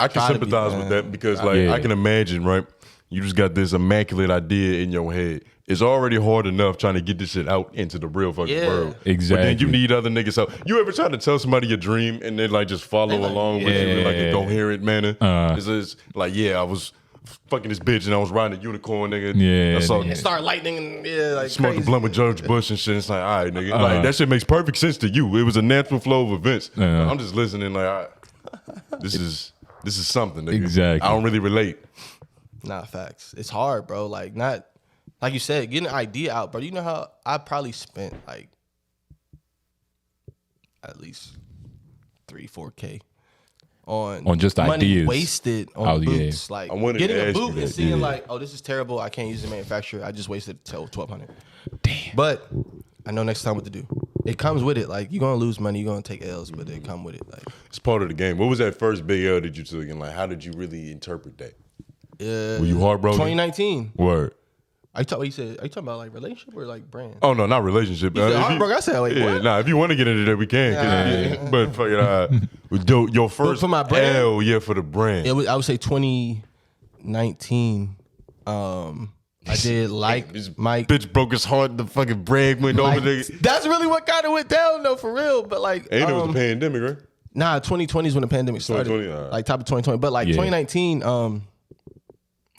I can sympathize with that because I can imagine, right? You just got this immaculate idea in your head. It's already hard enough trying to get this shit out into the real fucking world. Exactly. But then you need other niggas out. You ever try to tell somebody your dream and then like just follow along with you in like a coherent manner? It's like, I was fucking this bitch and I was riding a unicorn, nigga. And start lightning and like smoking a blunt with George Bush and shit. It's like, all right, nigga. Like that shit makes perfect sense to you. It was a natural flow of events. I'm just listening like, all right, this is something, nigga. Exactly. I don't really relate. Nah, facts. It's hard, bro. Like you said, getting an idea out, bro. You know how I probably spent like at least $3-4K on just money ideas wasted on boots. I Like wanted getting to a ask boot you and that. seeing like, oh, this is terrible. I can't use the manufacturer. I just wasted $1,200. Damn. But I know next time what to do. It comes with it. Like, you're going to lose money. You're going to take L's, but it come with it. Like, it's part of the game. What was that first big L that you took and like, how did you really interpret that? Were you heartbroken? 2019. Word. Are you talking about like relationship or like brand? Oh no, not relationship. You said heartbroken. I said like what? Nah, if you want to get into that, we can. But fucking, your first for my brand? L, for the brand. I would say 2019. I did like this Mike. Bitch broke his heart. The fucking brag went over there. That's really what kind of went down though, for real. But like, And it was the pandemic, right? Nah, 2020 is when the pandemic started. 2020, like top of 2020. But like 2019,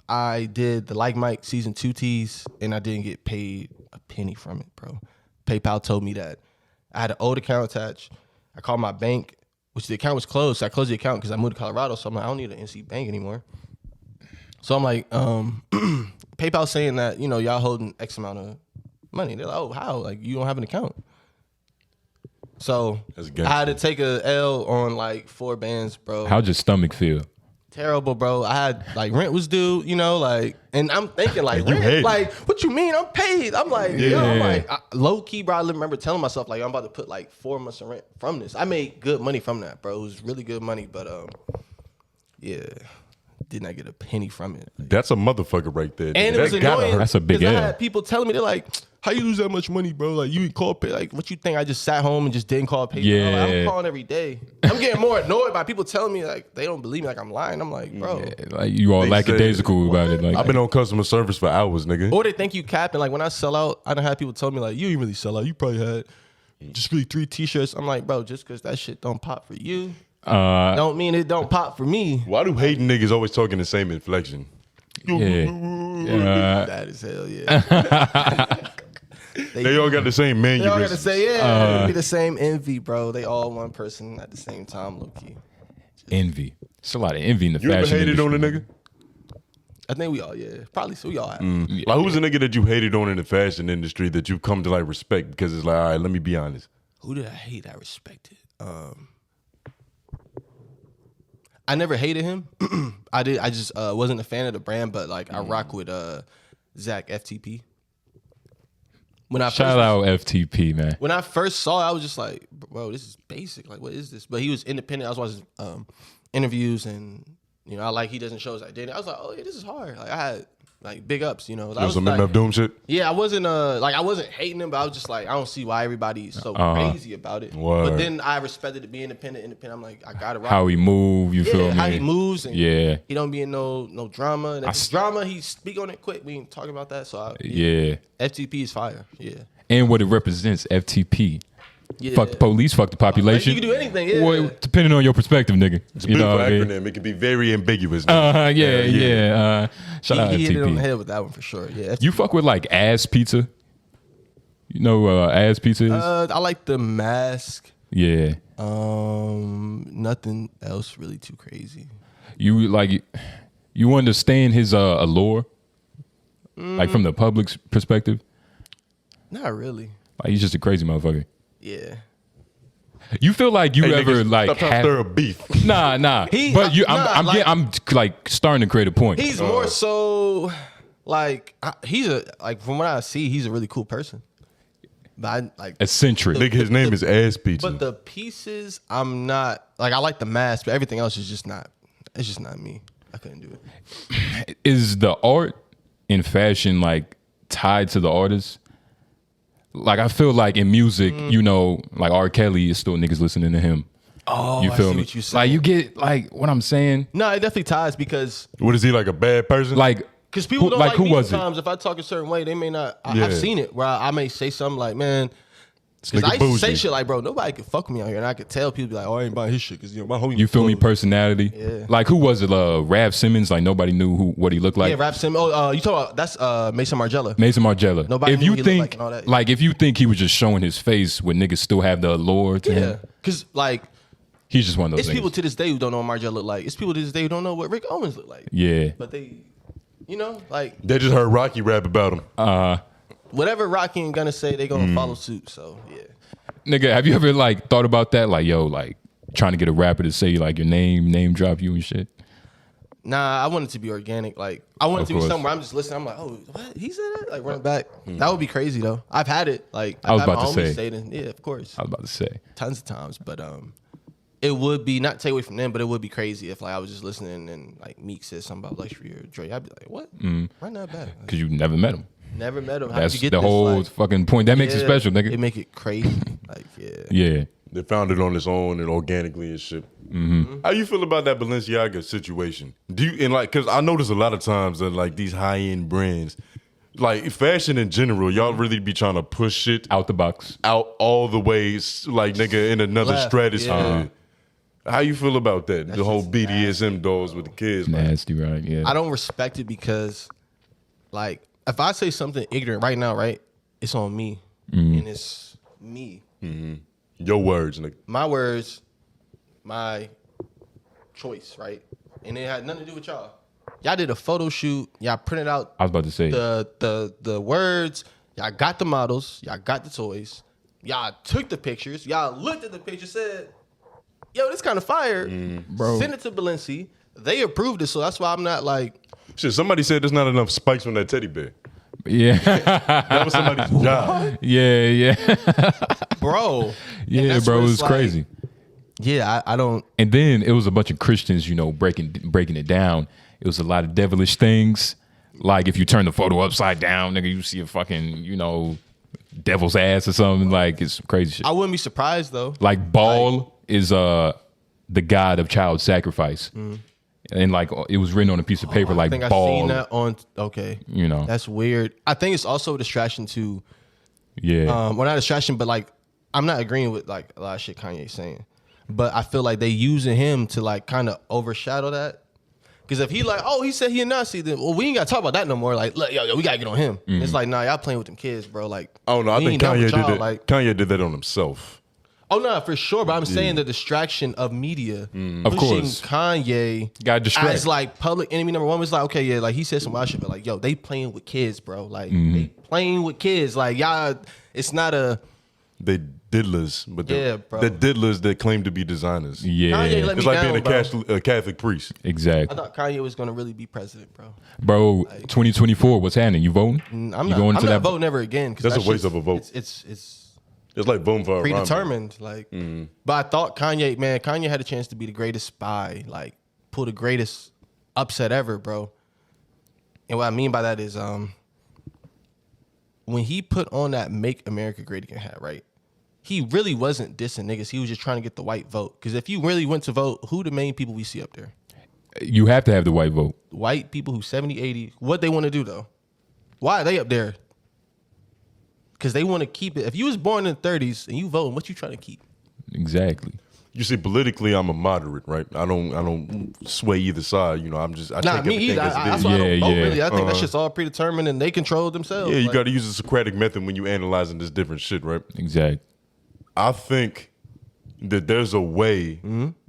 I did the Like Mike season 2 tees, and I didn't get paid a penny from it, bro. PayPal told me that I had an old account attached. I called my bank, which the account was closed. So I closed the account because I moved to Colorado. So I'm like, I don't need an NC bank anymore. So I'm like, PayPal saying that, y'all holding X amount of money. They're like, oh, how? Like, you don't have an account. So I had to take a L on like 4 bands, bro. How'd your stomach feel? Terrible, bro. I had like rent was due, and I'm thinking like, rent, like, what you mean? I'm paid. I'm like, I'm like, low key, bro. I remember telling myself like, I'm about to put like 4 months of rent from this. I made good money from that, bro. It was really good money, but did not get a penny from it. That's a motherfucker right there. And it was annoying. That's a big L. I had people telling me, they're like, how you lose that much money, bro? Like, you call pay. Like, what you think? I just sat home and just didn't call PayPal. Yeah. Like, I'm calling every day. I'm getting more annoyed by people telling me, like, they don't believe me, like I'm lying. I'm like, bro. Yeah, like you all lackadaisical about it. Like, I've been on customer service for hours, nigga. Or they think you capping. Like, when I sell out, I done had people tell me, like, you didn't really sell out. You probably had just really 3 T-shirts. I'm like, bro, just because that shit don't pop for you, don't mean it don't pop for me. Why do hating niggas always talk in the same inflection? That is hell, yeah. They all got the same mannerisms. They all got to say, be the same envy, bro. They all one person at the same time, low key. Envy. It's a lot of envy in the You fashion ever hated industry. on a nigga? I think we all, probably so. We all have. Like, who's a nigga that you hated on in the fashion industry that you've come to like respect because it's like, all right, let me be honest. Who did I hate? I respected. I never hated him. I just wasn't a fan of the brand, but like I rock with Zach FTP. Shout out FTP, man. When I first saw it, I was just like, bro, this is basic. Like, what is this? But he was independent. I was watching interviews, and he doesn't show his identity. I was like, oh yeah, this is hard. Like, I had like big ups, Some MF Doom shit? Yeah, I wasn't hating him, but I was just like, I don't see why everybody's so crazy about it. Word. But then I respected it being independent. I'm like, I gotta rock. How he move, you feel me? How he moves, and Yeah. he don't be in no drama. And if it's drama, he speak on it quick. We ain't talking about that. So FTP is fire. Yeah. And what it represents, FTP. Yeah. Fuck the police, fuck the population. Like, you can do anything, yeah. Well, depending on your perspective, nigga. It's a beautiful acronym. It can be very ambiguous. Shout out FTP. He hit it on the head with that one for sure. Yeah. You fuck with like ass pizza? You know ass pizza is? I like the mask. Yeah. Nothing else really too crazy. You understand his allure? Like from the public's perspective? Not really. Like he's just a crazy motherfucker. Yeah. You feel like you ever like stop trying to stir a beef? Nah. I'm like starting to create a point. He's more so like from what I see, he's a really cool person. But I like eccentric. Nigga, his name is Ass Pizza. But the pieces, I'm not like. I like the mask, but everything else is just not. It's just not me. I couldn't do it. Is the art in fashion like tied to the artist? Like I feel like in music, like R. Kelly is still niggas listening to him. Oh, You I feel see me? what you're saying. Like you get like what I'm saying. No, it definitely ties because What is he, like a bad person? Like people don't like who me was it? sometimes. If I talk a certain way, they may not. Yeah. I've seen it where I may say something like, man. Because nigga I used to say bougie. shit like, bro, nobody can fuck with me out here. And I could tell people be like, oh, I ain't buying his shit because, my homie. You feel me? Personality. Yeah. Like who was it? Rav Simmons. Like nobody knew what he looked like. Yeah, Rap Sim. Oh, you talking about, that's Mason Margiela. Mason Margiela. Nobody if knew you what he think looked like and all that. like if you think he was just showing his face when niggas still have the allure to Yeah. him, Because, like, he's just one of those it's niggas. people to this day who don't know what Margiela look like. It's people to this day who don't know what Rick Owens look like. Yeah. But they, like, They just heard Rocky rap about him. whatever Rocky and Gunna say, they going to follow suit. So, yeah. Nigga, have you ever like thought about that? Like, yo, like trying to get a rapper to say like your name drop you and shit. Nah, I want it to be organic. Like, I want it Of to be course. somewhere I'm just listening. I'm like, oh, what? He said that? Like, running back. That would be crazy, though. I've had it. Like, I was I've had about to my homies say. it. Yeah, of course. I was about to say. Tons of times. But it would be, not take away from them, but it would be crazy if, like, I was just listening and, like, Meek said something about LXXRY or Dre. I'd be like, what? Run that back. Like, Because you never met him. never met him. How That's did you the get this? whole Like, fucking point. That makes it yeah, special, nigga. It make it crazy. Like, yeah. Yeah. They found it on its own and organically and shit. How you feel about that Balenciaga situation? Do you and like because I notice a lot of times that like these high end brands, like fashion in general, y'all really be trying to push shit Out the box. out all the ways, like nigga in another Left, stratosphere. yeah. How you feel about that? The whole just BDSM dolls with the kids, man. Nasty, right? Yeah. I don't respect it because, like, if I say something ignorant right now, right, it's on me. And it's me. Your words, nigga. My words, my choice, right? And it had nothing to do with y'all. Y'all did a photo shoot. Y'all printed out I was about to say. the words. Y'all got the models. Y'all got the toys. Y'all took the pictures. Y'all looked at the picture, said, yo, this kind of fire. Bro. Send it to Balenci. They approved it, so that's why I'm not like, Shit, somebody said there's not enough spikes on that teddy bear. Yeah. That was somebody's job. yeah. bro. Yeah, that's bro. where It it's was like- crazy. Yeah, I don't. And then it was a bunch of Christians, breaking it down. It was a lot of devilish things. Like if you turn the photo upside down, nigga, you see a fucking, devil's ass or something. Like it's crazy shit. I wouldn't be surprised though. Like Baal is the god of child sacrifice. And like it was written on a piece of paper, I like think I've Baal. seen that on. Okay, that's weird. I think it's also a distraction to. Yeah. Well, not a distraction, but like I'm not agreeing with like a lot of shit Kanye's saying, but I feel like they using him to like kind of overshadow that. Because if he like, oh, he said he a Nazi, then well, we ain't got to talk about that no more. Like, look, yo, we got to get on him. It's like, nah, y'all playing with them kids, bro. Like, I don't know. I we think ain't down Kanye with did y'all, that. Like, Kanye did that on himself. oh, no, for sure. But I'm saying the distraction of media. Of pushing course. Kanye Got distracted. as like public enemy number one was like, okay, yeah, like he said some wild shit, but like, yo, they playing with kids, bro. Like, they playing with kids. Like, y'all, it's not a. They diddlers, but Yeah, bro. the diddlers that claim to be designers. Yeah. Kanye let It's me like down, being bro. a Catholic priest. I Exactly. thought Kanye was gonna really be president, bro. Bro, 2024, what's happening? You voting? I'm You not. going I'm to not that voting ever again. 'Cause That's that a waste shit's- of a vote. It's It's like voting for a rhyme. predetermined. Like, but I thought Kanye had a chance to be the greatest spy, like pull the greatest upset ever, bro. And what I mean by that is, when he put on that "Make America Great Again" hat, right? He really wasn't dissing niggas. He was just trying to get the white vote. Because if you really went to vote, who the main people we see up there? You have to have the white vote. White people who 70, 80. What they want to do though? Why are they up there? Because they want to keep it. If you was born in the 30s and you voting, what you trying to keep? Exactly. You see, politically, I'm a moderate, right? I don't sway either side. I'm just I Nah, take me everything either. as it That's is. why I don't Yeah, vote, yeah. really. I think that shit's all predetermined and they control it themselves. Yeah, you Like, got to use the Socratic method when you analyzing this different shit, right? Exactly. I think that there's a way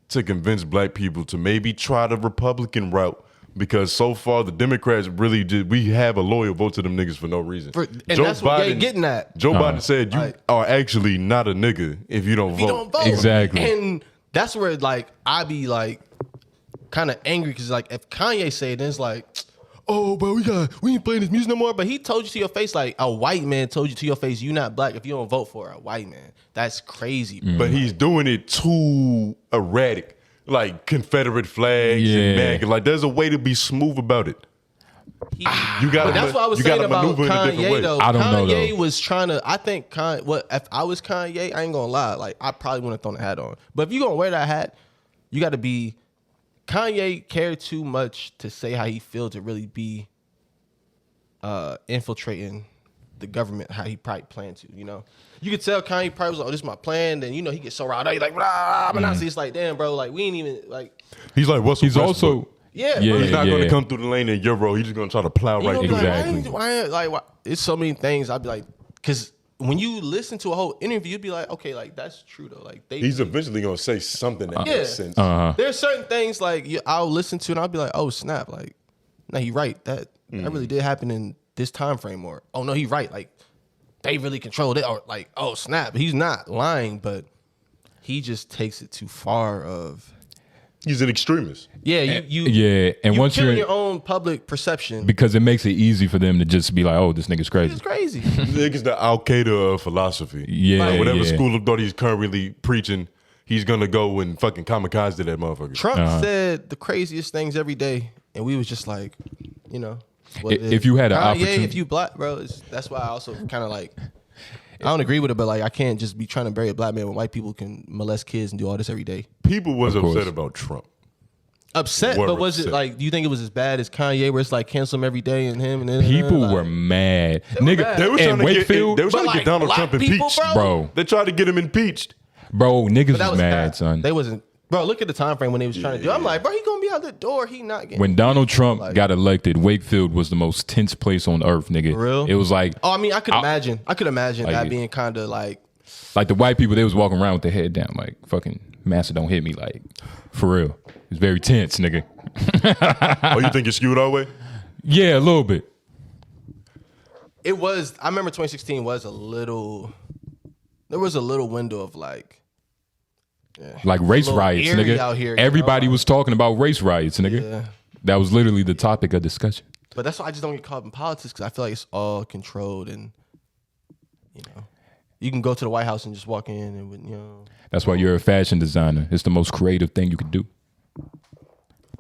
to convince black people to maybe try the Republican route because so far the Democrats really did. We have a loyal vote to them niggas for no reason. and that's what they're getting at. Joe Biden said you Like- are actually not a nigga if you don't If vote. you don't vote. Exactly. And that's where like I be like kind of angry because like if Kanye say it, then it's like, oh, bro, we ain't playing this music no more. But he told you to your face, like a white man told you to your face, you not black if you don't vote for a white man. That's crazy, bro. But he's doing it too erratic, like Confederate flags Yeah. and MAGA. Like there's a way to be smooth about it. You got. But that's what I was you saying gotta about maneuver in a different Kanye way. though. I don't know, Kanye though. was trying to. I think if I was Kanye, I ain't gonna lie. Like I probably wouldn't have thrown the hat on. But if you gonna wear that hat, you got to be. Kanye cared too much to say how he feels to really be infiltrating the government how he probably planned to. You know, you could tell Kanye probably was like, "Oh, this is my plan." Then you know he gets so riled up. He's like, "Blah, I'm Nazi." It's like, damn, bro. Like we ain't even like. He's like, what's He's also Yeah, yeah, bro. He's not going yeah. to come through the lane in your road. He's just going to try to plow You right know, through. like, Exactly. why? It's so many things. I'd be like, because when you listen to a whole interview, you'd be like, okay, like that's true though. Like He's eventually going to say something that Yeah. makes sense. there's certain things like I'll listen to and I'll be like, oh snap, like, no, he right. That really did happen in this time frame. Or oh no, he right. Like they really controlled it. Or like, oh snap, he's not lying, but he just takes it too far. Of He's an extremist. yeah, and you once killing you're your own public perception. because it makes it easy for them to just be like, oh, this nigga's crazy. It's crazy. Nigga's the Al Qaeda of philosophy. Yeah, Like, whatever yeah. school of thought he's currently preaching, he's gonna go and fucking kamikaze to that motherfucker. Trump said the craziest things every day, and we was just like, you know, what it is. If you had an Kanye, opportunity- if you black, bro, that's why I also kind of like, I don't agree with it, but like, I can't just be trying to bury a black man when white people can molest kids and do all this every day. People was Of course. upset about Trump. Upset, Were but was upset. it like? Do you think it was as bad as Kanye, where it's like cancel him every day and him and then People like, were mad. Nigga, mad. They were trying and to Wakefield, get. They were trying But, to like, get Donald black Trump people, impeached, bro. They tried to get him impeached. Bro, niggas But that was was mad, bad. son. They wasn't, bro. Look at the time frame when they was trying to do. I'm like, bro, he gonna be out the door. He not getting. When Donald Trump Like- got elected, Wakefield was the most tense place on earth, nigga. For real? It was like, Oh, I mean, I could imagine. I could imagine Like- that being kind of like. like the white people, they was walking around with their head down, like, fucking Master don't hit me, like, for real. It's very tense, nigga. Oh, you think it's skewed our way? Yeah, a little bit. It was. I remember 2016 was a little. There was a little window of like. Like race little riots, eerie nigga. out here, you Everybody know? was talking about race riots, nigga. Yeah. That was literally the topic of discussion. But that's why I just don't get caught up in politics because I feel like it's all controlled and, you know, you can go to the White House and just walk in and you know. That's why you're a fashion designer. It's the most creative thing you could do.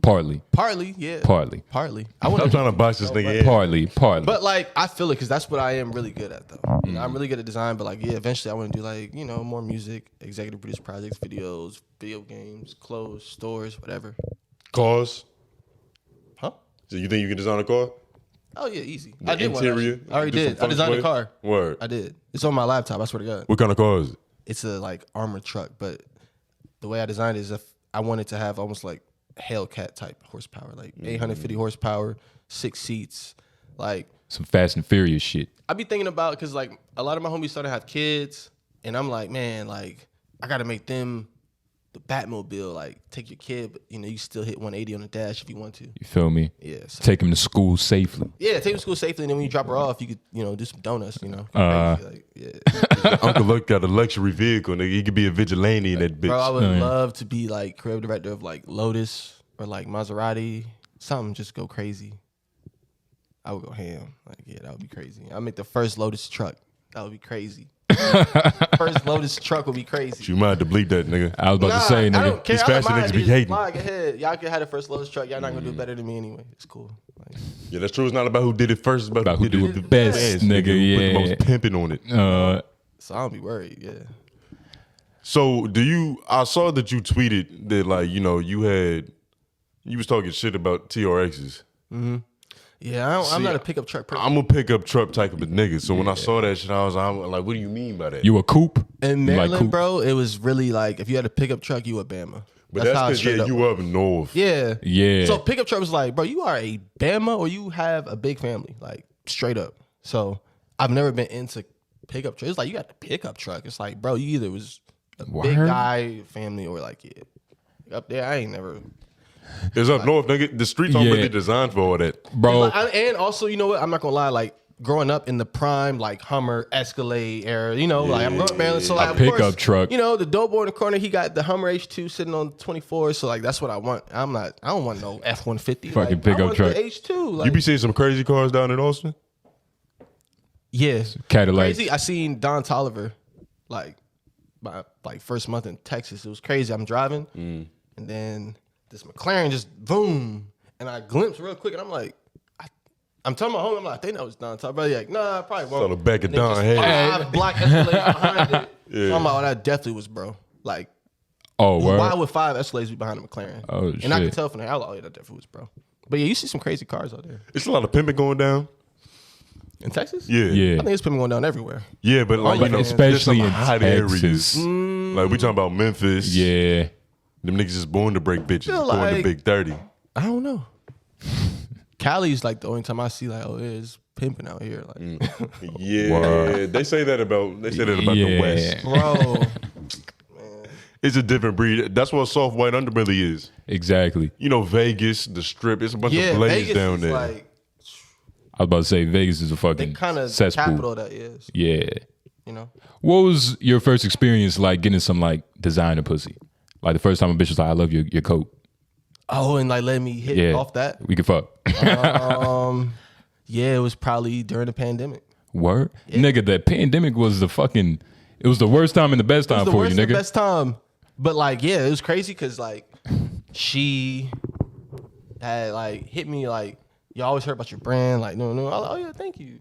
Partly. Partly, yeah. Partly. I I'm want trying to box this nigga in. Partly. But like I feel it because that's what I am really good at though. You know, I'm really good at design, but like yeah, eventually I want to do like you know more music, executive produce projects, videos, video games, clothes, stores, whatever. Cars. Huh? So you think you can design a car? Oh yeah, easy. The I did one. interior? Actually. I already Do some did. I designed a fun car. Word. I did. It's on my laptop. I swear to God. What kind of car is it? It's a like armored truck, but the way I designed it is if I wanted to have almost like Hellcat type horsepower, like 850 horsepower, 6 seats. Like Some Fast and Furious shit. I be thinking about because like a lot of my homies started to have kids, and I'm like, man, like I gotta make them the Batmobile. Like take your kid, but you know you still hit 180 on the dash if you want to. You feel me? Yeah, so, Take him to school safely. yeah. Take them to school safely, and then when you drop her off, you could you know do some donuts. You know, crazy, like, yeah. Uncle Luke got a luxury vehicle, nigga. He could be a vigilante in that bitch. Bro, I would love to be like creative director of like Lotus or like Maserati, something just go crazy. I would go ham. Like, yeah, that would be crazy. I'll make the first Lotus truck. That would be crazy. First Lotus truck would be crazy. You might have to bleep that, nigga. I was about to say, I nigga. don't care. These I let fashion mine niggas be just hating. fly ahead. Y'all can have the first Lotus truck. Y'all not gonna do better than me anyway. It's cool. Like, Yeah, that's true. It's not about who did it first. It's about who did it the best, nigga. Who put the Yeah. most pimping on it. so I don't be worried. Yeah. So I saw that you tweeted that like, you know, you was talking shit about TRXs. Yeah, I'm not a pickup truck person. I'm a pickup truck type of a nigga. So when I saw that shit, I'm like, what do you mean by that? You a coupe? In You Maryland, coupe? bro, it was really like if you had a pickup truck, you a Bama. But how I that's straight because up you up north. Yeah. Yeah. So pickup truck was like, bro, you are a Bama or you have a big family, like straight up. So I've never been into pickup truck. It's like you got the pickup truck. It's like, bro, you either was a big Word? guy family or like yeah, up there. I ain't never. It's up north, nigga. The streets aren't Yeah. really designed for all that. Bro, And also, you know what? I'm not gonna lie. Like growing up in the prime, like Hummer, Escalade era, you know, like I'm going to Maryland. So like, of pickup course, truck. You know, the dope boy in the corner, he got the Hummer H2 sitting on 24. So like that's what I want. I don't want no F-150. Fucking I pickup want truck. The H2. Like, You be seeing some crazy cars down in Austin? yeah, Cadillac. crazy. I seen Don Tolliver, like my first month in Texas. It was crazy. I'm driving, and then this McLaren just boom, and I glimpsed real quick, and I'm like, I'm telling my homie, I'm like, I think that was Don. So I'm probably like, nah, I probably won't. So the back of And then Don just head. 5 black Escalades behind it. Yeah. So I'm like, oh, that definitely was bro. Like, Oh, word. why would 5 Escalades be behind a McLaren? Oh, and I shit. could tell from the outlaw, oh, yeah, that definitely was bro. But yeah, you see some crazy cars out there. It's a lot of pimping going down. In Texas? Yeah. Yeah. I think it's been going down everywhere. Yeah, but like, But there's especially some in hot Texas. areas. Like we talking about Memphis. Yeah. Them niggas just born to break bitches. Feel Born to like- big 30. I don't know. Cali's like the only time I see like, oh, it's pimping out here. Like, Yeah. Word. They say that about the Yeah. West. bro. It's a different breed. That's what soft white underbelly is. Exactly. You know, Vegas, the strip, it's a bunch Yeah, of blades Vegas down is there. like I was about to say Vegas is a they fucking kind of cesspool. capital that is. Yeah. You know? What was your first experience like getting some like designer pussy? Like the first time a bitch was like, I love your coat. Oh, and like let me hit Yeah. off that. We could fuck. Yeah, it was probably during the pandemic. Word? Nigga, the pandemic was the fucking, it was the worst time and the best It was time the for worst you, and nigga. best time. But like, yeah, it was crazy because like she had like hit me like, you always heard about your brand, like no. I was like, oh yeah, thank you.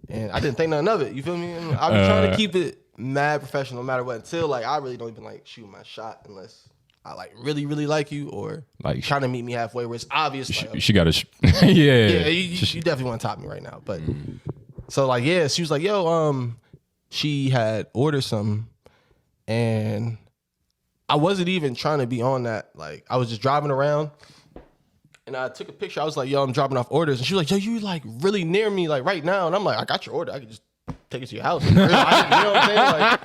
And I didn't think nothing of it. You feel me? And I be trying to keep it mad professional no matter what until like I really don't even like shoot my shot unless I like really, really like you or Like, trying to meet me halfway where it's obvious. Like, She got a, yeah. yeah, you definitely want to top me right now. But so like, yeah, she was like, yo, she had ordered something and I wasn't even trying to be on that. Like I was just driving around and I took a picture. I was like, yo, I'm dropping off orders. And she was like, yo, you like really near me like right now. And I'm like, I got your order. I could just take it to your house. You know what I'm saying? Like,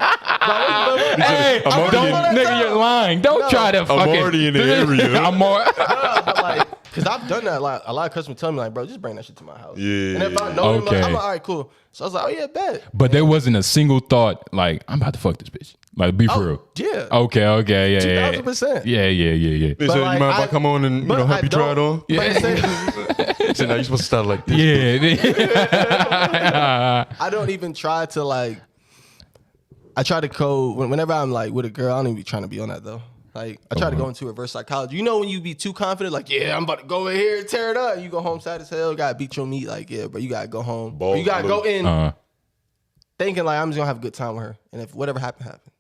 Hey, I'm don't, already- nigga, you're lying. Don't try to fucking. already in the area. I'm more. but like, cause I've done that. Like, a lot of customers tell me like, bro, just bring that shit to my house. Yeah. And if I know him, like, Okay. I'm like, all right, cool. So I was like, oh yeah, bet. But there wasn't a single thought like, I'm about to fuck this bitch. Like, be for real. Yeah. Okay, yeah. 2000%. Yeah. They But, said, like, you mind if I I- come on and but help I you try it don't- on? But at the same- He said, now you're supposed to start like this. Yeah. I don't even try to like. I try to code whenever I'm like with a girl. I don't even be trying to be on that though. Like I try to go into reverse psychology. You know when you be too confident, like yeah, I'm about to go in here and tear it up. You go home sad as hell. Gotta beat your meat. Like yeah, but you gotta go home. Balls You gotta go in thinking like I'm just gonna have a good time with her, and if whatever happened, happened.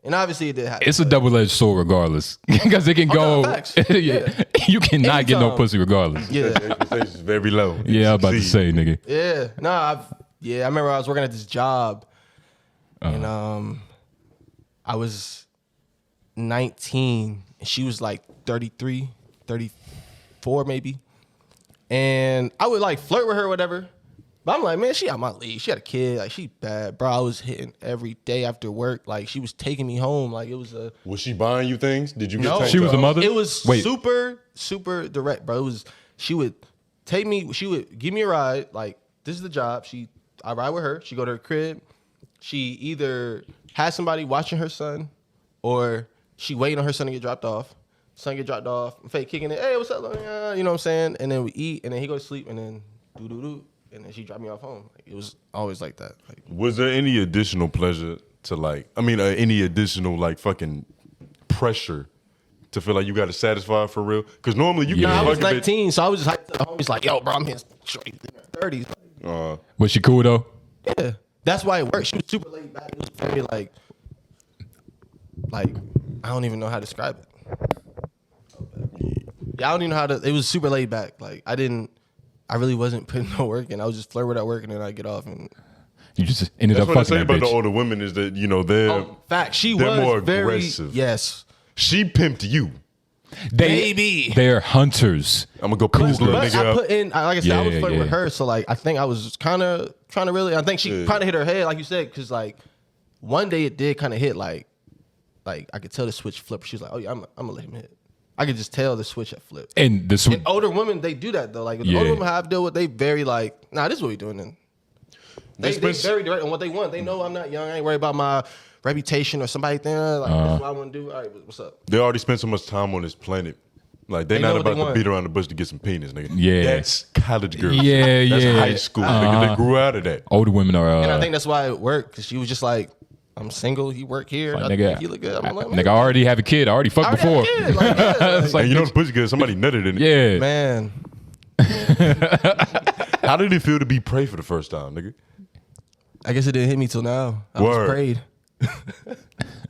And obviously it did happen. It's a double-edged sword regardless. Because it can go. no, facts. Yeah. You cannot get no Anytime. pussy regardless. Yeah, The expectations is very low. Yeah, I was about to say, nigga. yeah. No, I remember I was working at this job, and I was 19 and she was like 33, 34 maybe. And I would like flirt with her or whatever. But I'm like, man, she out my league. She had a kid. Like, she bad. Bro, I was hitting every day after work. Like, she was taking me home. Like, it was a... Was she buying you things? Did you get No. tanked She was up? a mother? It was Wait. super direct, bro. It was... She would take me... She would give me a ride. Like, this is the job. I ride with her. She go to her crib. She either has somebody watching her son or she waiting on her son to get dropped off. Son get dropped off. I'm fake kicking it. Hey, what's up? You know what I'm saying? And then we eat, and then he go to sleep, and then do. And then she dropped me off home. Like, it was always like that. Like, Was there any additional pleasure to like, any additional like fucking pressure to feel like you got to satisfy for real? Because normally you Yeah. can I was fuck a bitch. 19, so I was just hyped up. Homies like, yo, bro, I'm hitting straight in her 30s. Was she cool though? Yeah, that's why it worked. She was super laid back. It was very like I don't even know how to describe it. Yeah, I don't even know how to. It was super laid back. Like I really wasn't putting no work in. I was just flirt with at work and then I get off and. You just ended That's up what I fucking say that about the bitch. older women is that, you know, they're Fact, she they're was more very aggressive. yes. She pimped you. Maybe. They're hunters. I'm gonna go put this little But nigga I up. put in, like I said, I was Yeah, flirting with yeah. her, so like I think I was kind of trying to really. I think she kind of hit her head, like you said, because like one day it did kind of hit, like I could tell the switch flipped. She was like, "Oh yeah, I'm gonna let him hit." I could just tell the switch had flipped. And the And older women, they do that though. Like the Yeah. older women I've dealt with, they very like, nah, this is what we doing then. They very direct on what they want. They know I'm not young. I ain't worried about my reputation or somebody thinking like that's what I want to do. All right, what's up? They already spent so much time on this planet. Like they're They know not what they about to want. beat around the bush to get some penis, nigga. Yeah. That's college girls. Yeah, That's yeah. high school. Nigga, they grew out of that. older women are. And I think that's why it worked because she was just like, I'm single. You work here. like, I nigga, think you look good. I'm like, nigga, I already have a kid. I already fucked I already before. have a kid. Like, yeah, It's like, And you know the pussy good, somebody nutted in it. yeah. man. How did it feel to be prayed for the first time, nigga? I guess it didn't hit me till now. I Word. was prayed.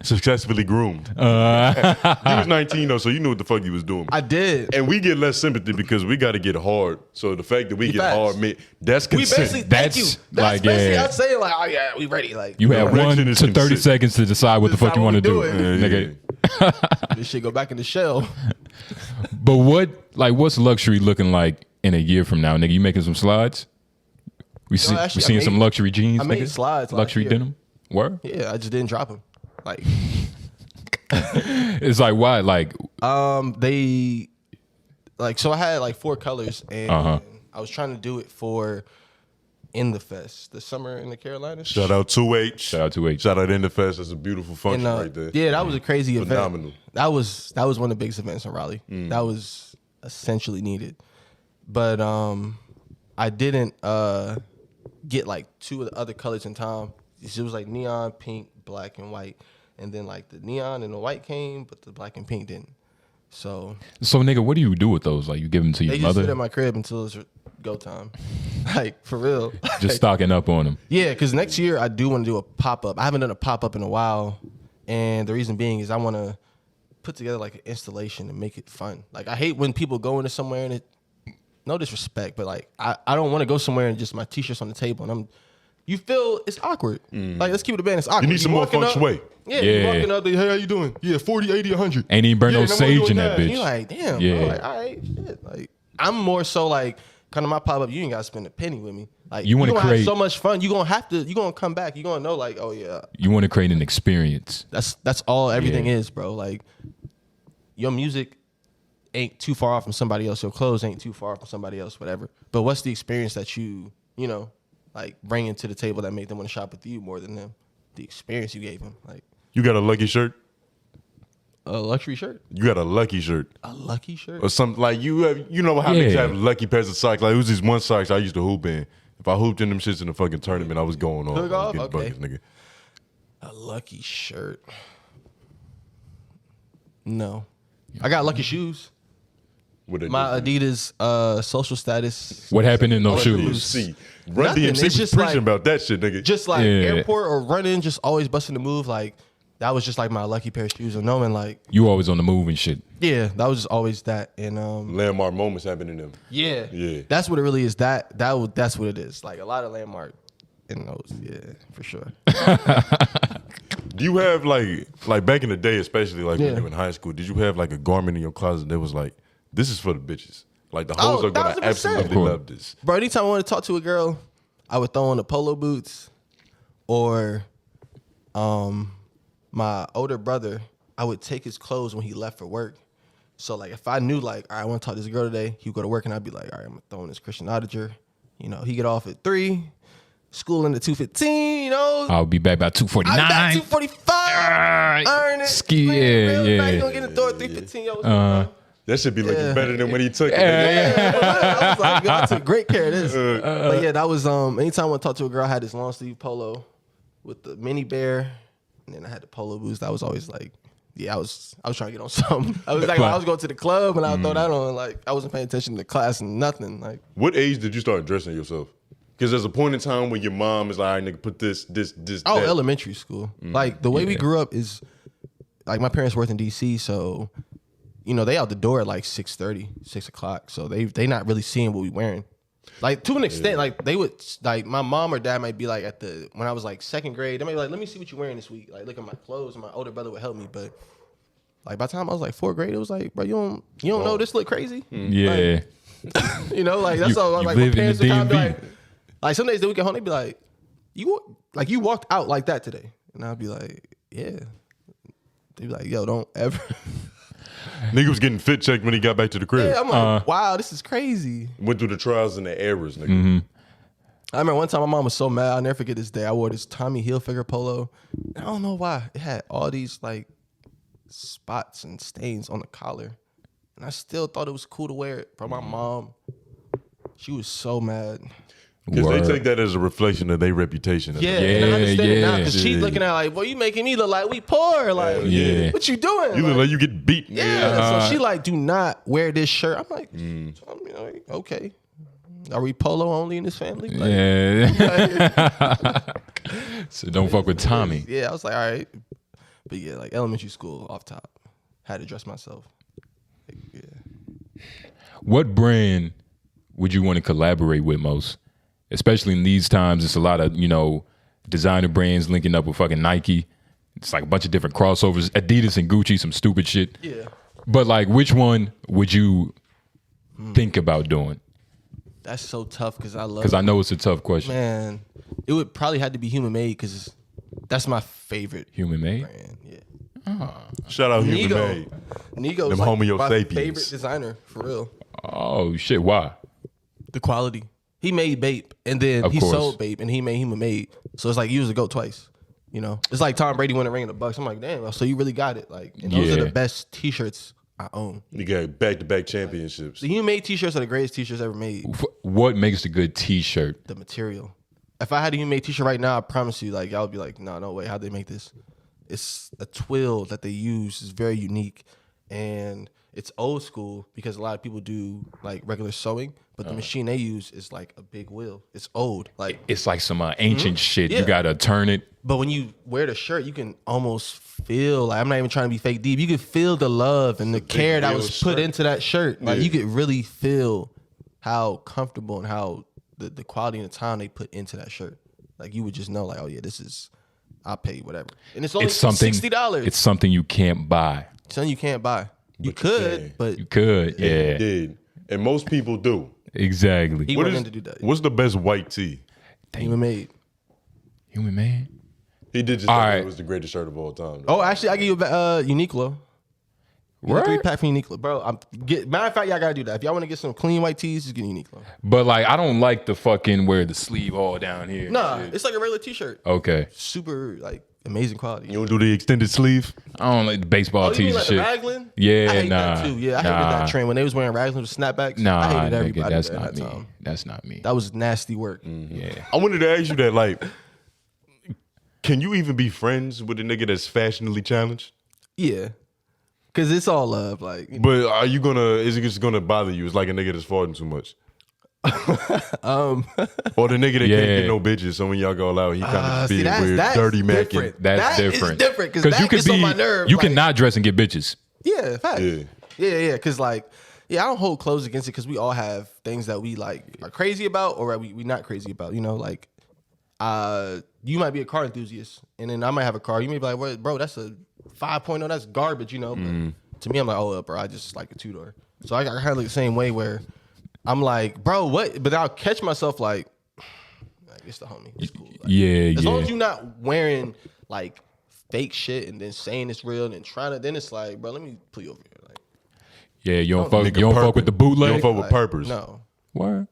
Successfully groomed. You was 19 though, so you knew what the fuck you was doing. I did. And we get less sympathy because we got to get hard. So the fact that we get Facts. hard, that's We consent. basically, That's thank you. That's like, basically yeah. I'm saying like, oh yeah, we ready. Like You had 1 Direction to is 30 consent. seconds to decide what the fuck Decide you what want to we do, doing. nigga. this shit go back in the shell. But what's luxury looking like in a year from now, nigga? You making some slides? We actually, I seeing made- some luxury jeans, I made nigga? slides last Luxury year. denim? Where? Yeah, I just didn't drop them. Like It's like why? Like they like so I had like 4 colors and I was trying to do it for In the Fest, the summer in the Carolinas. Shout out 2H. shout out to H. Shout out InnerView. That's a beautiful function And, right there. yeah, that was a crazy Phenomenal. event. That was one of the biggest events in Raleigh. That was essentially needed. But I didn't get like 2 of the other colors in time. It was like neon, pink, black, and white. And then like the neon and the white came, but the black and pink didn't. So nigga, what do you do with those? Like you give them to your they just sit mother? at my crib until it's go time. Like for real. Just stocking up on them. Yeah, because next year I do want to do a pop-up. I haven't done a pop-up in a while. And the reason being is I want to put together like an installation and make it fun. Like I hate when people go into somewhere and no disrespect, but like I don't want to go somewhere and just my t-shirt's on the table and you feel it's awkward. Like let's keep it a band. It's awkward. You need some more walking feng up- shui. Yeah, Yeah. you walking up there, hey, how you doing? Yeah, 40, 80, 100. Ain't even burn no and I'm sage doing in that And bitch. you're like, damn, Yeah. bro. Like, all right, shit. Like I'm more so like kind of my pop-up, you ain't gotta spend a penny with me. Like You wanna gonna have create- so much fun. You're gonna come back. You're gonna know like, oh yeah, You want to create an experience. that's all everything Yeah. is, bro. Like your music ain't too far off from somebody else. Your clothes ain't too far from somebody else, whatever. But what's the experience that you know, like bringing to the table that make them want to shop with you more than them? The experience you gave them, like You got a lucky shirt? a luxury shirt, You got a lucky shirt. a lucky shirt. Or something like you know how niggas Yeah. have lucky pairs of socks. Like it was these one socks I used to hoop in. If I hooped in them shits in the fucking tournament, I was going on. Hook I was off? getting Okay. buckets, nigga. A lucky shirt. No, I got lucky shoes. What they My do. Adidas social status. What happened in those Oh, shoes? See, Run Nothing. DMC It's was just preaching like- about that shit, nigga. Just like Yeah. airport or running, just always busting the move. Like that was just like my lucky pair of shoes. And knowing like, You always on the move and shit. yeah, that was just always that. And Landmark moments happen in them. yeah, Yeah. that's what it really is. That's what it is. Like a lot of landmark in those. Yeah, for sure. Do you have like back in the day, especially like Yeah. when you were in high school, did you have like a garment in your closet that was like, this is for the bitches? Like the hoes Oh, are gonna 1000%. absolutely Of course. love this. Bro, anytime I want to talk to a girl, I would throw on the polo boots, or my older brother, I would take his clothes when he left for work. So like if I knew like, all right, I want to talk to this girl today, he would go to work and I'd be like, all right, I'm gonna throw on this Christian Ottager. You know, he get off at 3, school in at 2:15, you know. I'll be back by 2:49. I got 2:45. Iron it. Ski, Real yeah, nice, yeah. gonna get in the door at 3:15. Yo, what's going on? That should be looking Yeah. better than when he took it. I was like, God took great care of this. But yeah, that was anytime I want to talk to a girl, I had this long sleeve polo with the mini bear, and then I had the polo boots. That was always like, yeah, I was trying to get on something. I was like, I was going to the club and I would throw that on. Like I wasn't paying attention to class and nothing. Like What age did you start dressing yourself? Because there's a point in time when your mom is like, all right, nigga, put this, oh, that. elementary school. Like the way we grew up is like my parents worked in DC, so you know they out the door at like 6:30, 6 o'clock. So they not really seeing what we wearing. Like to an extent, like they would like my mom or dad might be like when I was like second grade, they might be like, let me see what you're wearing this week. Like look at my clothes, and my older brother would help me. But like by the time I was like fourth grade, it was like, bro, you don't know this look crazy. Yeah. You know, like that's You- all. you Like my live in parents the would kind of be DMV. like some days they would get home, they'd be like, you walked out like that today, and I'd be like, yeah. They'd be like, yo, don't ever. Nigga was getting fit checked when he got back to the crib. Yeah, I'm like, wow, this is crazy. Went through the trials and the errors, nigga. Mm-hmm. I remember one time my mom was so mad. I'll never forget this day. I wore this Tommy Hilfiger polo. I don't know why. It had all these like spots and stains on the collar. And I still thought it was cool to wear it. But my mom, she was so mad. Because Word. they take that as a reflection of their reputation. Yeah, Yeah, and I understand it now yeah. because she's looking at like, well, you making me look like we poor. Like, Yeah. what you doing? You look like you get beat. yeah. So she like, do not wear this shirt. I'm like, okay. Are we polo only in this family? Like, Yeah. So don't fuck with Tommy. yeah, I was like, all right. But yeah, like elementary school off top. Had to dress myself. Like, yeah. What brand would you want to collaborate with most? Especially in these times, it's a lot of, designer brands linking up with fucking Nike. It's like a bunch of different crossovers. Adidas and Gucci, some stupid shit. Yeah. But like, which one would you think about doing? That's so tough because I know it's a tough question. Man, it would probably have to be Human Made because that's my favorite Human Made? brand. Yeah. Shout out Human Nego. Made. Nego's Them like Homo my sapiens. favorite designer, for real. Oh shit! Why? The quality. He made Bape, and then Of he course. sold Bape, and he made Human Made. So it's like you was a GOAT twice. It's like Tom Brady winning a ring in the Bucks. I'm like, damn. So you really got it. Like, and those are Yeah. the best T-shirts I own. You got back-to-back championships. The Human Made T-shirts are the greatest T-shirts ever made. What makes a good T-shirt? The material. If I had a Human Made T-shirt right now, I promise you, like, y'all would be like, no way, how'd they make this? It's a twill that they use. It's very unique, and it's old school because a lot of people do like regular sewing, but the machine they use is like a big wheel. It's old, like. It's like some ancient shit. Yeah. You gotta turn it. But when you wear the shirt, you can almost feel like, I'm not even trying to be fake deep. You can feel the love and the care that real was put shirt. into that shirt. Like Yeah. you could really feel how comfortable and how the quality and the time they put into that shirt. Like you would just know, like, oh yeah, this is, I'll pay whatever. And it's only It's something. $60. It's something you can't buy. Something you can't buy. You But you could, can. but You could, You yeah, did. And most people do. exactly. he What went is- in to do that. What's the best white tee? Human Made. Human Made. He did just All tell me right. it was the greatest shirt of all time. though. Oh, actually, I give you a Uniqlo. Word? 3-pack from Uniqlo, bro. Matter of fact, y'all gotta do that. If y'all want to get some clean white tees, just get Uniqlo. But like, I don't like the fucking wear the sleeve all down here. Nah, it's like a regular T-shirt. Okay. Super like amazing quality. You don't do the extended sleeve? I don't like the baseball Oh, you tees mean and like shit. the raglan? Yeah, I hate nah, that too. Yeah, I hated nah. that trend when they was wearing raglans with snapbacks. Nah, I hated nigga, everybody that's during not that me. time. That's not me. That was nasty work. Yeah. I wanted to ask you that, like, can you even be friends with a nigga that's fashionably challenged? Yeah, because it's all love. Like, But are you is it just gonna bother you? It's like a nigga that's farting too much. Or the nigga that Yeah. can't get no bitches, so when y'all go out, he kind of see, being that's weird, dirty macking. different. That's That is different. different, 'cause that you could gets on my nerves, You like- cannot dress and get bitches. yeah, facts. Yeah. Yeah. Because like, yeah, I don't hold clothes against it because we all have things that we like are crazy about or we not crazy about. Like, you might be a car enthusiast, and then I might have a car. You may be like, well, bro, that's a 5.0. That's garbage. But to me, I'm like, oh, bro, I just like a 2-door. So I kind of look the same way where I'm like, bro, what? But I'll catch myself like it's the homie. It's cool. Like, Yeah, as long yeah. as you're not wearing like fake shit and then saying it's real and then trying to, then it's like, bro, let me pull you over here. Like, Yeah, you don't fuck. Nigga You don't fuck with the bootleg. You don't fuck with purpose. no. Word.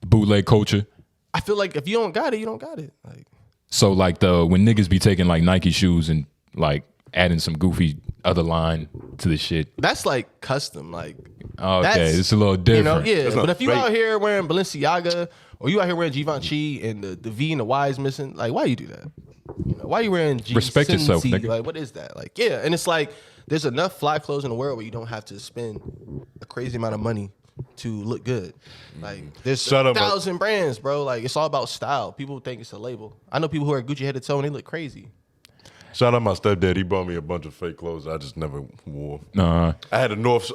The bootleg culture. I feel like if you don't got it, you don't got it. Like, So like when niggas be taking like Nike shoes and like adding some goofy other line to the shit. that's like custom. Like, Okay, that's- it's a little different. yeah. That's But not if you fake. out here wearing Balenciaga or you out here wearing Givenchy and the V and the Y is missing, like, why you do that? Why you wearing G? Respect yourself, Cincy? nigga. Like, what is that? Like, yeah. And it's like there's enough fly clothes in the world where you don't have to spend a crazy amount of money to look good. Like, there's Shut up, 1,000 brands, bro. Like, it's all about style. People think it's a label. I know people who are Gucci head to toe and they look crazy. Shout out my stepdad. He bought me a bunch of fake clothes I just never wore. Nah. I had a North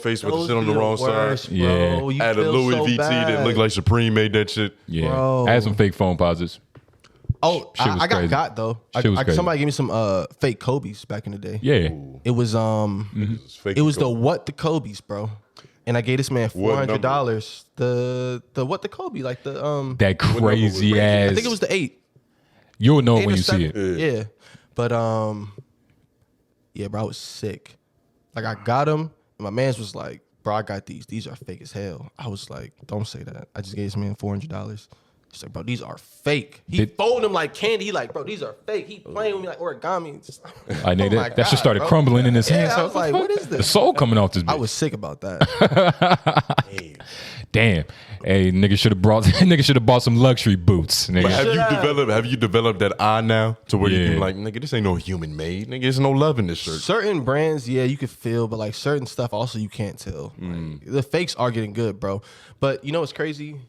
Face with the Those shit on be the wrong worst, side. Yeah. bro. You I had a feel Louis so VT that bad. looked like Supreme made that shit. Yeah. Bro. I had some fake phone posits. Oh, Shit was I got crazy. got though. Shit was crazy. Somebody gave me some fake Kobe's back in the day. Yeah. It was It's fake it was the Kobe. what the Kobe's, bro. And I gave this man What number? $400. The what the Kobe, like the That crazy ass. I think it was the 8. You'll know 8 when or you see 7. it. Yeah. But yeah, bro, I was sick. Like I got them, and my man's was like, bro, I got these. These are fake as hell. I was like, don't say that. I just gave this man $400. He's like, bro, these are fake. He folded them like candy. He like, bro, these are fake. He playing with me like origami. Just, I know oh my that shit God, started bro. crumbling in his Yeah, hands. I was like, what is The this? soul coming off this I bitch. was sick about that. Damn. Hey, nigga should have bought some luxury boots. Nigga. But Should have you developed that eye now to where you Yeah. can like, nigga, this ain't no human made. Nigga, there's no love in this shirt. Certain brands, yeah, you could feel, but like certain stuff also you can't tell. Like, the fakes are getting good, bro. But you know what's crazy?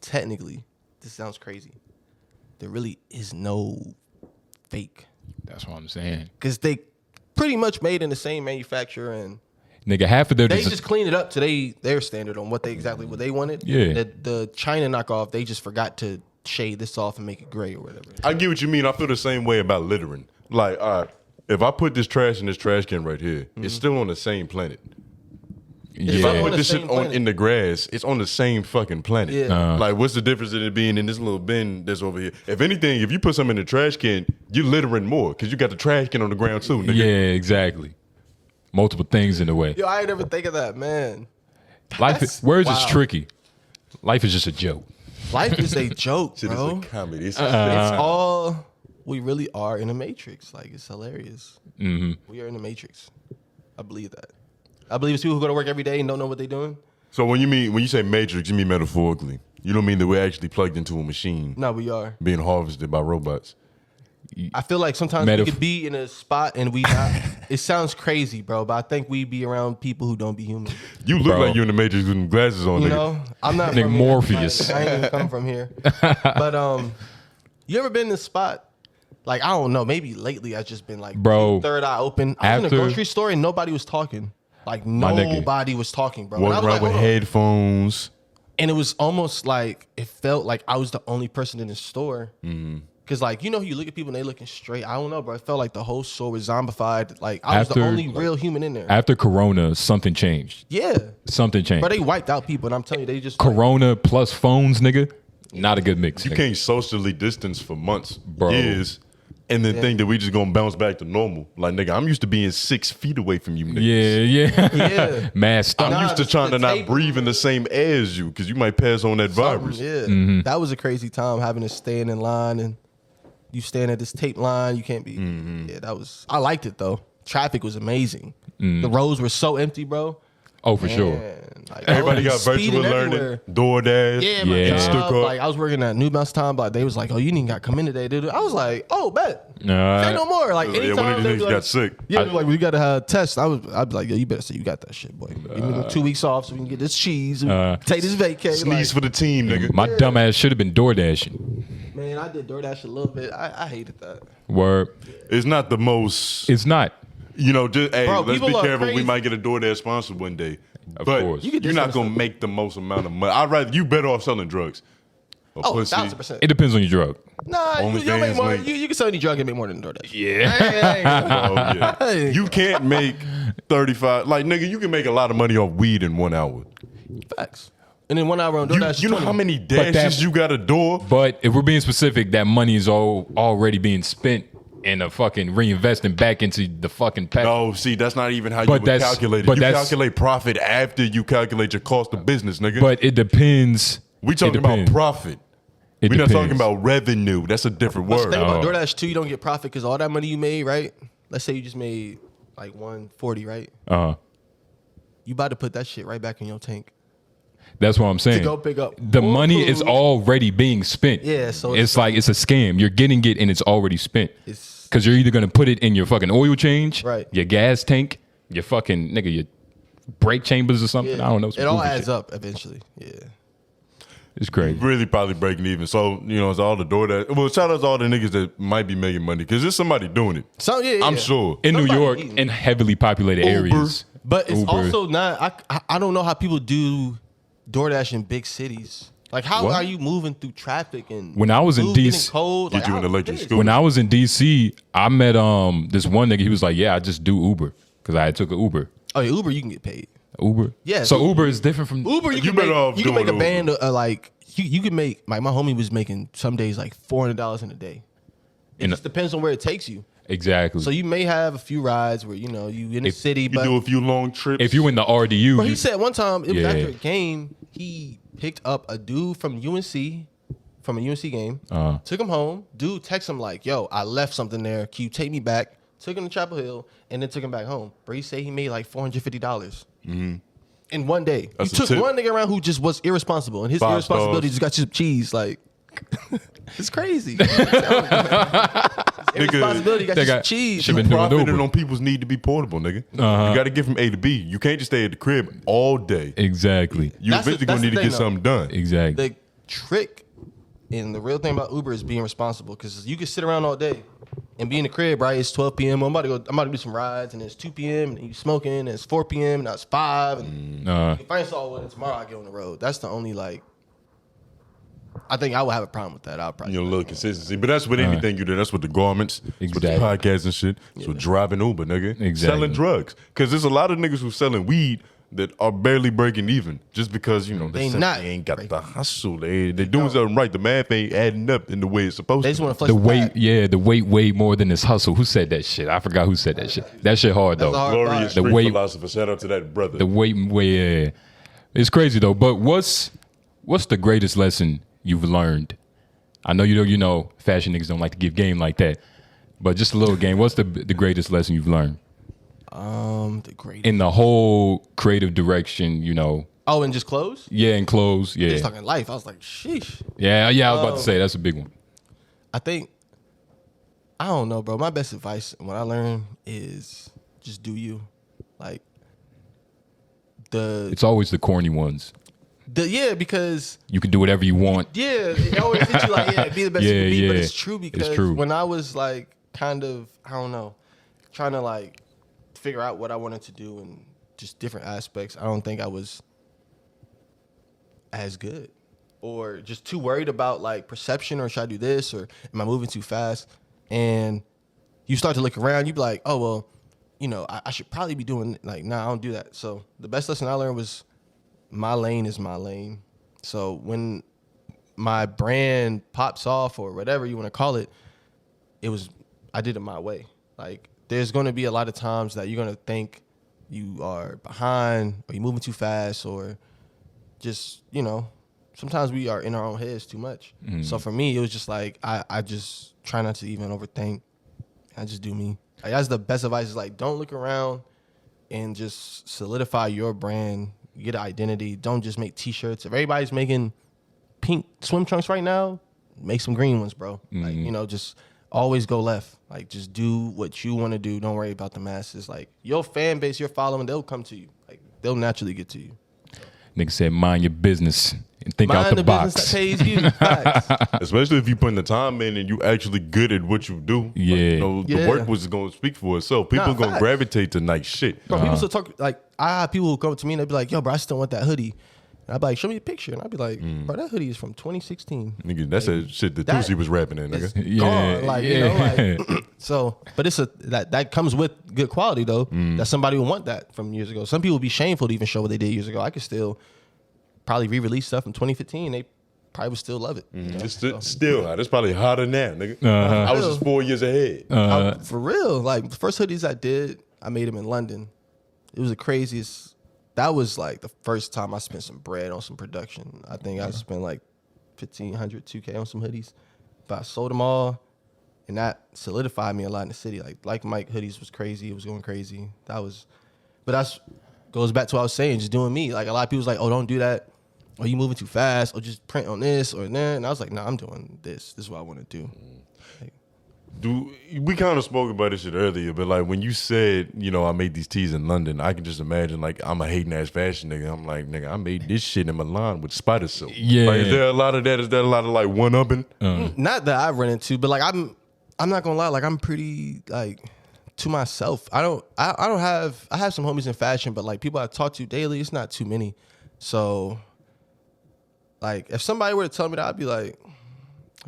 technically, this sounds crazy. There really is no fake. That's what I'm saying. Because they pretty much made in the same manufacturer, and Nigga, half of their they just cleaned it up to their standard on what they wanted. Yeah. The China knockoff, they just forgot to shade this off and make it gray or whatever. I get what you mean. I feel the same way about littering. Like, all right, if I put this trash in this trash can right here, it's still on the same planet. If I Yeah. put this shit same on planet. in the grass, it's on the same fucking planet. Yeah. Like, what's the difference in it being in this little bin that's over here? If anything, if you put something in the trash can, you're littering more because you got the trash can on the ground too, nigga. Yeah, exactly. Multiple things in the way. Yo, I ain't never think of that, man. Words is wow. tricky. Life is just a joke. Life is a joke, Shit is bro. a comedy. It's It's all we really are in a matrix. Like, it's hilarious. We are in the matrix. I believe that. I believe it's people who go to work every day and don't know what they're doing. So when you say matrix, you mean metaphorically. You don't mean that we're actually plugged into a machine No, we are. being harvested by robots. I feel like sometimes we could be in a spot and we not. It sounds crazy, bro, but I think we be around people who don't be human. You look Bro. like you're in the matrix with them glasses on, You nigga. know, I'm not Nigga, from here. Morpheus. Like, I ain't even come from here. But you ever been in a spot? Like, I don't know. Maybe lately I've just been like, Bro, third eye open. I was in a after- grocery store and nobody was talking. Like, nigga. nobody was talking, bro. And I Walking was around like, with hold on. headphones. And it was almost like it felt like I was the only person in the store. Cause like, you know, you look at people and they looking straight. I don't know, bro. It felt like the whole store was zombified. Like I was the After- only real human in there. After Corona, something changed. Yeah, Something changed. but they wiped out people, and I'm telling you, they just Corona plus phones, nigga. Not a good mix. You nigga. can't socially distance for months, Bro. years, and then think that we just gonna bounce back to normal. Like, nigga, I'm used to being 6 feet away from you, nigga. Yeah. Yeah. Masked up. I'm used to the- trying the to not tape- breathe in the same air as you because you might pass on that virus. Yeah, that was a crazy time having to stand in line and you stand at this tape line. You can't be. Yeah, that was. I liked it though. Traffic was amazing. The roads were so empty, bro. Oh, for sure. Man, like, Everybody got speeding virtual learning, everywhere. DoorDash. Yeah, my Yeah. job, Instacart. like I was working at New Balance time, but they was like, "Oh, you didn't got to come in today, dude." I was like, "Oh, bet, say no more." Like Yeah, anytime one of they these be niggas like, got sick. Yeah, they be like, we got to have a test. I'd be like, "Yo, you better say you got that shit, boy. Give me 2 weeks off so we can get this cheese, and take this vacay." Sneeze for the team, nigga. My dumb ass should have been door dashing. Man, I did DoorDash a little bit. I hated that. Word. It's not the most, It's not. just, hey, Bro, let's be people are careful. We crazy. might get a DoorDash sponsor one day. Of but course. You could you're do not some going to make the most amount of money. I'd rather, you better off selling drugs. Or Oh, pussy. 1,000%. It depends on your drug. Nah, you make OnlyFans more. link. You can sell any drug and make more than DoorDash. Yeah. Oh, yeah. Hey. You can't make 35. Like, nigga, you can make a lot of money off weed in 1 hour. Facts. And then 1 hour on You, DoorDash. you know how many dashes you got a door? But if we're being specific, that money is already being spent and fucking reinvesting back into the fucking pack. No, see, that's not even how you But would that's- calculate it. but You that's- calculate profit after you calculate your cost of business, nigga. But it depends. we talking It about depends. profit. It We're not talking depends. about revenue. That's a different But the word. thing about Oh. DoorDash too, you don't get profit because all that money you made, right? Let's say you just made like 140, right? You about to put that shit right back in your tank. That's what I'm saying. go pick up the more money is food. already being spent. Yeah, so it's like it's a scam. You're getting it and it's already spent. It's Because you're either gonna put it in your fucking oil change, Right. your gas tank, your fucking nigga, your brake chambers or something. I don't know. It all adds up eventually. Yeah. It's crazy. Really probably breaking even. So, it's all the DoorDash. Well, shout out to all the niggas that might be making money because there's somebody doing it. So yeah, I'm yeah. sure. In New Somebody York, eating. in heavily populated Uber. areas. But it's Uber. also not. I don't know how people do DoorDash in big cities. Like, how What? are you moving through traffic and When I was in food getting DC cold? Get Like, you I an was electric pissed. scooter. When I was in DC, I met this one nigga. He was like, "Yeah, I just do Uber because I took an Uber." Oh yeah, Uber, you can get paid. Uber. Yeah, So Uber- Uber is different from Uber, you You can better make, off you can doing make a band Uber. like you can make like my homie was making some days like $400 in a day. It In just depends on where it takes you. exactly. So you may have a few rides where you in the city, You but do a few long trips. if you in the RDU, But he you- said one time it was Yeah. after a game, he picked up a dude from UNC, from a UNC game, took him home. Dude texted him like, "Yo, I left something there. Can you take me back?" Took him to Chapel Hill and then took him back home. Bro, he said he made like $450 in one day. That's he a took tip. one nigga around who just was irresponsible, and his 5 irresponsibility stars. just got you some cheese. Like, it's crazy. It's responsibility. Got some cheese. Should've been doing Profiting Uber. on people's need to be portable, nigga. You got to get from A to B. You can't just stay at the crib all day. Exactly. You eventually gonna need to get something done. Exactly. The trick and the real thing about Uber is being responsible, because you can sit around all day and be in the crib, right? It's 12 p.m. I'm about to do some rides, and it's 2 p.m. and you smoking, and it's 4 p.m. and now it's 5. And if I ain't saw one tomorrow, I get on the road. That's the only I think I would have a problem with that. I'll probably A little consistency, but that's with anything you do. That's with the garments, that's with the podcasts and shit. That's with driving Uber, nigga. Selling drugs, because there's a lot of niggas who selling weed that are barely breaking even, just because they ain't got the hustle. They doing something right. The math ain't adding up in the way it's supposed to. They just want to flex the weight way more than this hustle. Who said that shit? I forgot who said that shit. That shit hard though. Glorious street philosopher. Shout out to that brother. The weight way, it's crazy though. But what's the greatest lesson you've learned? I know you know fashion niggas don't like to give game like that, but just a little game. What's the greatest lesson you've learned? The greatest in the whole creative direction, Oh, and just clothes? Yeah, and clothes. Yeah. Just talking life. I was like, sheesh. Yeah, I was about to say that's a big one. I think, I don't know, bro. My best advice, what I learned is just do you. It's always the corny ones. Because you can do whatever you want. Yeah, it always hit you be the best you can be. But it's true, because when I was kind of, I don't know, trying to figure out what I wanted to do and just different aspects, I don't think I was as good, or just too worried about perception, or should I do this, or am I moving too fast? And you start to look around, you be like, oh well, I should probably be doing nah, I don't do that. So the best lesson I learned was my lane is my lane. So when my brand pops off, or whatever you want to call it, I did it my way. There's going to be a lot of times that you're going to think you are behind, or you're moving too fast, or just, sometimes we are in our own heads too much. So for me, it was just I just try not to even overthink. I just do me. That's the best advice, is don't look around, and just solidify your brand. Get an identity. Don't just make t-shirts. If everybody's making pink swim trunks right now, make some green ones, bro. Just always go left. Just do what you want to do. Don't worry about the masses. Your fan base, your following, they'll come to you. They'll naturally get to you. Nigga said, mind your business and think out the box. Business that pays you. Facts. Especially if you putting the time in and you actually good at what you do. Yeah. The work was going to speak for itself. People going to gravitate to nice shit. Bro, people still talk, I have people who come up to me and they be like, yo, bro, I still want that hoodie. And I'd be like, show me a picture. And I'd be like, bro, that hoodie is from 2016. Nigga, that's that shit that Tusi was rapping in, nigga. Gone. So, but that comes with good quality though. That somebody would want that from years ago. Some people would be shameful to even show what they did years ago. I could still probably re-release stuff from 2015. They probably would still love it. It's still hot. It's probably hotter now, nigga. I was just 4 years ahead. For real. The first hoodies I did, I made them in London. It was the craziest. That was the first time I spent some bread on some production. I think I spent $1,500, $2K on some hoodies. But I sold them all, and that solidified me a lot in the city. Like Mike hoodies was crazy. It was going crazy. But goes back to what I was saying, just doing me. A lot of people was like, oh, don't do that. Or you moving too fast, or just print on this or that. And I was like, nah, I'm doing this. This is what I want to do. We kind of spoke about this shit earlier, but when you said, I made these tees in London, I can just imagine I'm a hating ass fashion nigga. I'm like, nigga, I made this shit in Milan with spider silk. Yeah. Is there a lot of that? Is there a lot of one upping? Not that I've run into, but I'm not gonna lie, I'm pretty to myself. I have some homies in fashion, but people I talk to daily, it's not too many. So if somebody were to tell me that, I'd be like,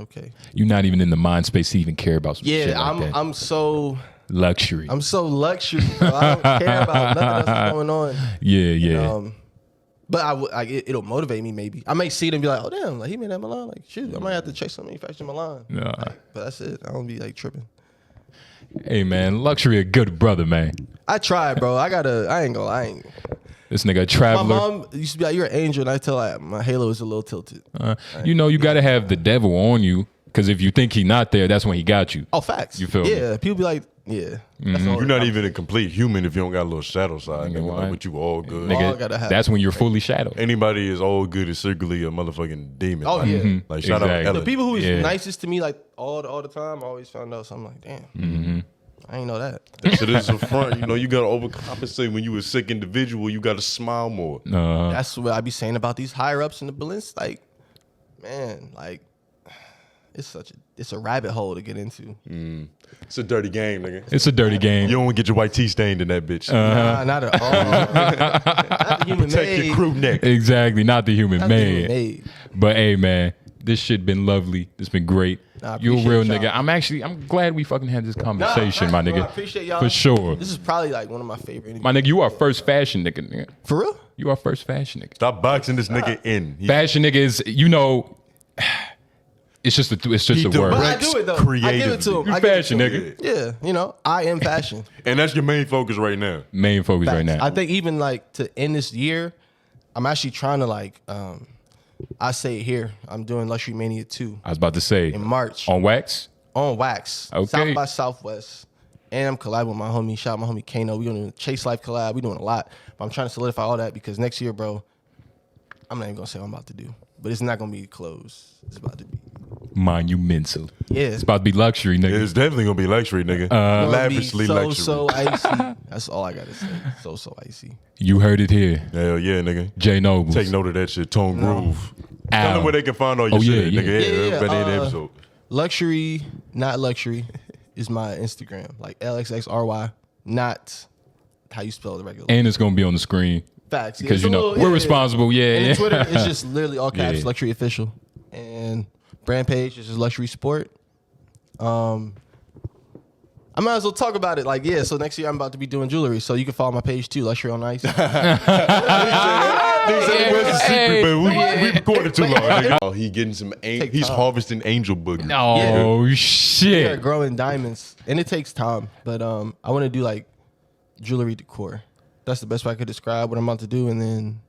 okay. You're not even in the mind space to even care about some shit like that. I'm so luxury. I'm so luxury, bro. I don't care about nothing else that's going on. Yeah. But it'll motivate me maybe. I may see it and be like, oh damn, he made that in Milan. Shoot, I might have to check some manufacturing in Milan. But that's it. I don't be tripping. Hey man, luxury a good brother, man. I tried, bro. I ain't gonna lie. This nigga a traveler. My mom used to be like, you're an angel, and I tell her my halo is a little tilted. You got to have the devil on you, because if you think he not there, that's when he got you. Oh, facts. You feel me? Yeah, people be like, Yeah. That's the You're only not even a complete human if you don't got a little shadow side, nigga. why? Like, but you all good. All Nigga, gotta have that's when you're fully shadowed. Anybody is all good is secretly a motherfucking demon. Oh, like, yeah. Like shout Exactly. out The Ellen. people who was Yeah. nicest to me like all the time, I always found out. So I'm like, damn, I ain't know that. So this is a front. You know, you gotta overcompensate when you a sick individual. You gotta smile more. That's what I be saying about these higher ups in the balance. Like, man, like it's a rabbit hole to get into. It's a dirty game, nigga. It's a dirty game. You don't want to get your white tee stained in that bitch. Nah, not at all. Not the human Protect made. your crew neck. Exactly, not the human Not the human man. made. But hey, man, this shit been lovely. It's been great. I You a appreciate real y'all. nigga. I'm glad we fucking had this conversation, Nah, my bro, nigga. I appreciate y'all. For sure. This is probably like one of my favorite. My nigga, you are first fashion nigga. For real? You are first fashion nigga. Stop boxing this nigga in. He- Fashion nigga is, you know, it's just a He word. But I Rex do it though. I give it to creatively. him. I You give it fashion to him. nigga. Yeah, you know, I am fashion. And that's your main focus right now. Main focus right Facts. now. I think even like to end this year, I'm actually trying to like, I say it here, I'm doing Luxury Mania 2 I was about to say in March on wax. on wax, Okay. South by Southwest. And I'm collabing with my homie, shout out my homie Kano. We doing a Chase Life collab. We doing a lot. But I'm trying to solidify all that because next year, bro, I'm not even gonna say what I'm about to do. But it's not gonna be close. It's about to be. Monumental. Yeah. It's about to be luxury, nigga. It's definitely gonna be luxury, nigga. It's gonna be Lavishly luxury. so icy. That's all I gotta say. So icy. You heard it here. Hell yeah, nigga. J Nobles. Take note of that shit. Tone Groove. Ow. Tell them where they can find all your Oh, yeah, shit, yeah. nigga. Yeah, By the end of the episode. Luxury, not luxury, is my Instagram. Like LXXRY, not how you spell the regular. And it's gonna be on the screen. Facts. Because It's you a know little- we're yeah. responsible. Yeah, And yeah. then Twitter, it's just literally all caps, Yeah. Luxury Official. And brand page is just Luxury Sport. I might as well talk about it. Like, yeah, so next year I'm about to be doing jewelry. So you can follow my page too, Luxury on Ice. Nigga said it was a secret, but we recorded too long. Nigga. Oh, he getting some. Take He's time. harvesting angel boogie. Oh Yeah, shit. growing diamonds. And it takes time. But I want to do like jewelry decor. That's the best way I could describe what I'm about to do. And then,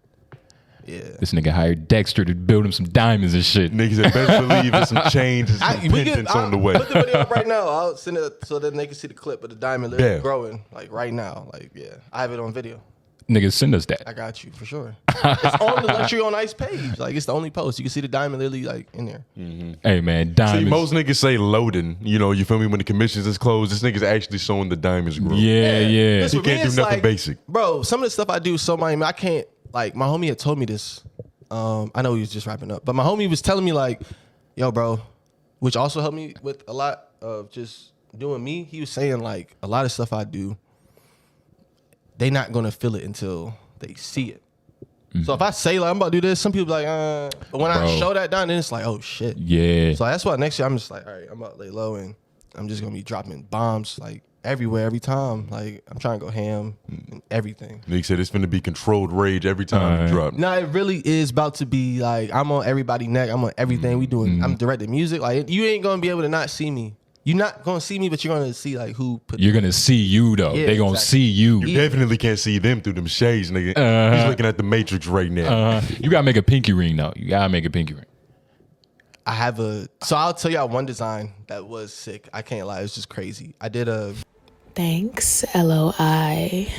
yeah. This nigga hired Dexter to build him some diamonds and shit. Niggas that best believe there's some chains and some pendants on the way. Put the video up right now. I'll send it so that they can see the clip of the diamond literally Yeah. growing. Like right now. Like, yeah. I have it on video. Nigga, send us that. I got you for sure. It's on the Luxury on Ice page. Like it's the only post. You can see the diamond literally like in there. Hey man, See, diamonds. most niggas say loading. You know, you feel me? When the commissions is closed, this nigga's actually showing the diamonds grow. yeah, yeah. Listen, He for me, can't do it's nothing like, basic. Bro, some of the stuff I do so money. I can't like my homie had told me this. I know he was just wrapping up, but my homie was telling me like, yo, bro, which also helped me with a lot of just doing me. He was saying like a lot of stuff I do, they not gonna feel it until they see it. So if I say like I'm about to do this, some people be like, but when I Bro. show that down, then it's like, oh shit. Yeah. So that's why next year I'm just like, all right, I'm about to lay low and I'm just gonna be dropping bombs like everywhere, every time. Like I'm trying to go ham and everything. Nigga said it's finna be controlled rage every time you drop. No, it really is about to be like I'm on everybody's neck. I'm on everything we doing. I'm directing music. Like you ain't gonna be able to not see me. You're not gonna see me, but you're gonna see like who put. You're gonna see you though. Yeah, They gonna exactly. see you. You definitely can't see them through them shades, nigga. He's looking at the Matrix right now. You gotta make a pinky ring though. You gotta make a pinky ring. I have a. So I'll tell y'all one design that was sick. I can't lie. It's just crazy. I did a. Thanks, LOI.